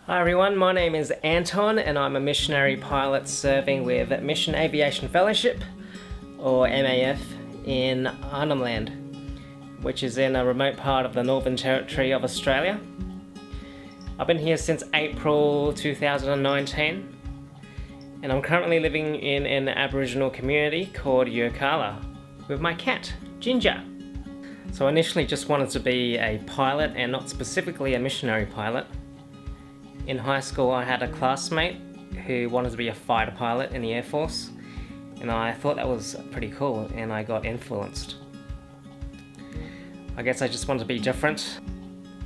Hi everyone, my name is Anton and I'm a missionary pilot serving with Mission Aviation Fellowship, or MAF, in Arnhem Land, which is in a remote part of the Northern Territory of Australia. I've been here since April 2019 and I'm currently living in an Aboriginal community called Yirrkala with my cat, Ginger. So I initially just wanted to be a pilot and not specifically a missionary pilot. In high school I had a classmate who wanted to be a fighter pilot in the Air Force, and I thought that was pretty cool and I got influenced. I guess I just wanted to be different.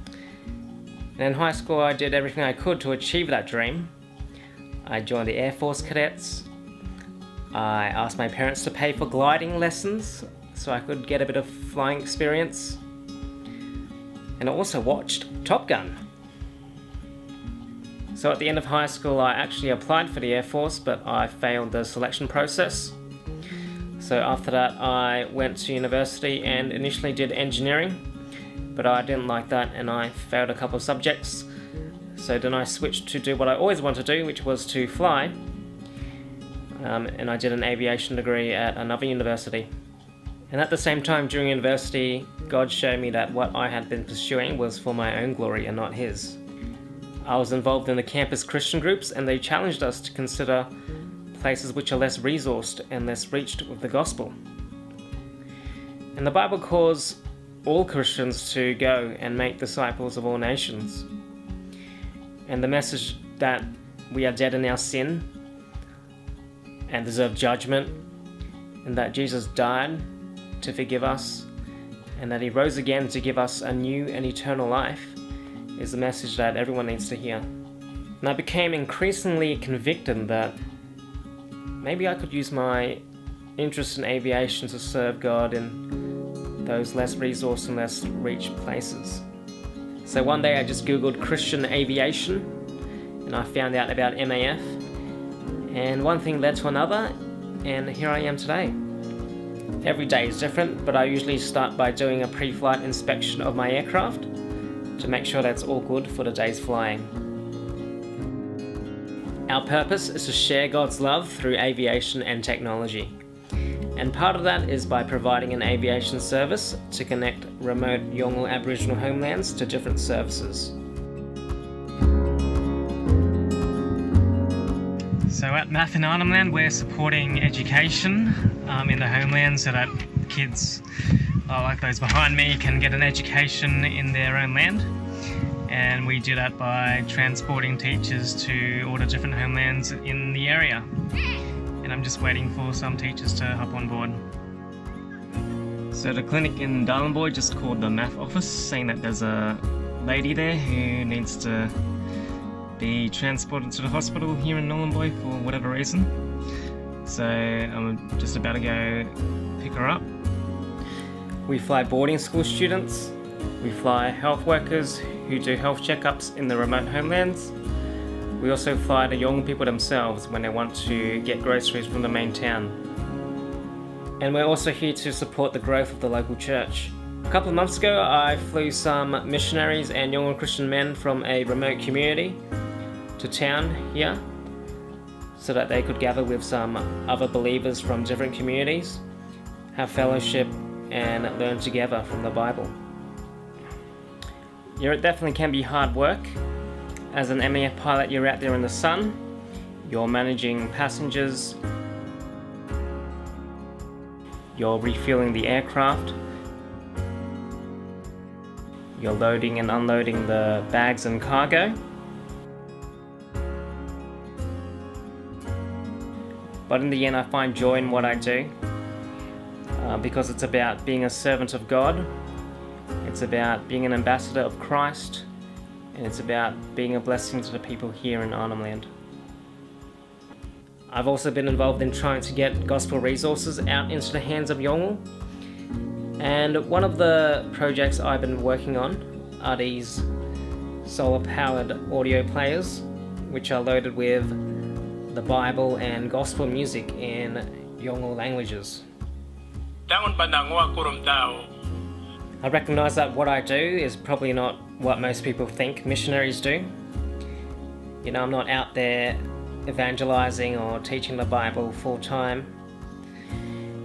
And in high school I did everything I could to achieve that dream. I joined the Air Force cadets. I asked my parents to pay for gliding lessons so I could get a bit of flying experience. And I also watched Top Gun. So at the end of high school I actually applied for the Air Force, but I failed the selection process. So after that I went to university and initially did engineering, but I didn't like that and I failed a couple of subjects. So then I switched to do what I always wanted to do, which was to fly. And I did an aviation degree at another university. And at the same time during university, God showed me that what I had been pursuing was for my own glory and not His. I was involved in the campus Christian groups and they challenged us to consider places which are less resourced and less reached with the gospel. And the Bible calls all Christians to go and make disciples of all nations. And the message that we are dead in our sin and deserve judgment, and that Jesus died to forgive us, and that He rose again to give us a new and eternal life, is the message that everyone needs to hear. And I became increasingly convicted that maybe I could use my interest in aviation to serve God in those less resourced and less reached places. So one day I just googled Christian aviation and I found out about MAF, and one thing led to another, and here I am today. Every day is different, but I usually start by doing a pre-flight inspection of my aircraft to make sure that's all good for the day's flying. Our purpose is to share God's love through aviation and technology. And part of that is by providing an aviation service to connect remote Yolngu Aboriginal homelands to different services. So at MAF in Arnhem Land, we're supporting education in the homeland so that kids like those behind me can get an education in their own land, and we do that by transporting teachers to all the different homelands in the area, and I'm just waiting for some teachers to hop on board. So the clinic in Darlinboy just called the MAF office saying that there's a lady there who needs to be transported to the hospital here in Darlinboy for whatever reason, so I'm just about to go pick her up. We fly boarding school students, we fly health workers who do health checkups in the remote homelands. We also fly the Yolngu people themselves when they want to get groceries from the main town. And we're also here to support the growth of the local church. A couple of months ago I flew some missionaries and Yolngu Christian men from a remote community to town here so that they could gather with some other believers from different communities, have fellowship, and learn together from the Bible. Yeah, it definitely can be hard work. As an MAF pilot, you're out there in the sun, you're managing passengers, you're refueling the aircraft, you're loading and unloading the bags and cargo. But in the end I find joy in what I do. Because it's about being a servant of God, it's about being an ambassador of Christ, and it's about being a blessing to the people here in Arnhem Land. I've also been involved in trying to get gospel resources out into the hands of Yolngu, and one of the projects I've been working on are these solar-powered audio players, which are loaded with the Bible and gospel music in Yolngu languages. I recognise that what I do is probably not what most people think missionaries do, I'm not out there evangelizing or teaching the Bible full time.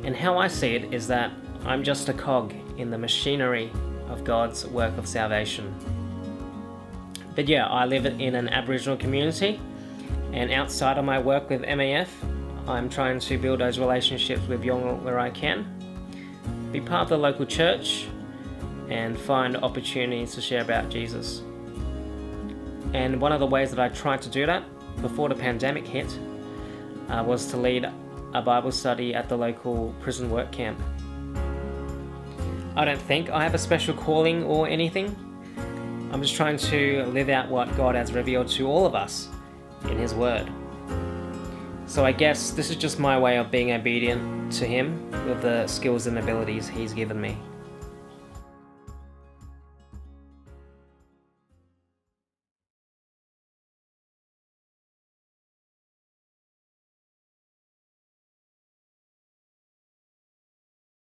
And how I see it is that I'm just a cog in the machinery of God's work of salvation. But yeah, I live in an Aboriginal community, and outside of my work with MAF, I'm trying to build those relationships with Yolngu where I can, be part of the local church, and find opportunities to share about Jesus. And one of the ways that I tried to do that before the pandemic hit was to lead a Bible study at the local prison work camp. I don't think I have a special calling or anything. I'm just trying to live out what God has revealed to all of us in His Word. So I guess this is just my way of being obedient to Him with the skills and abilities He's given me.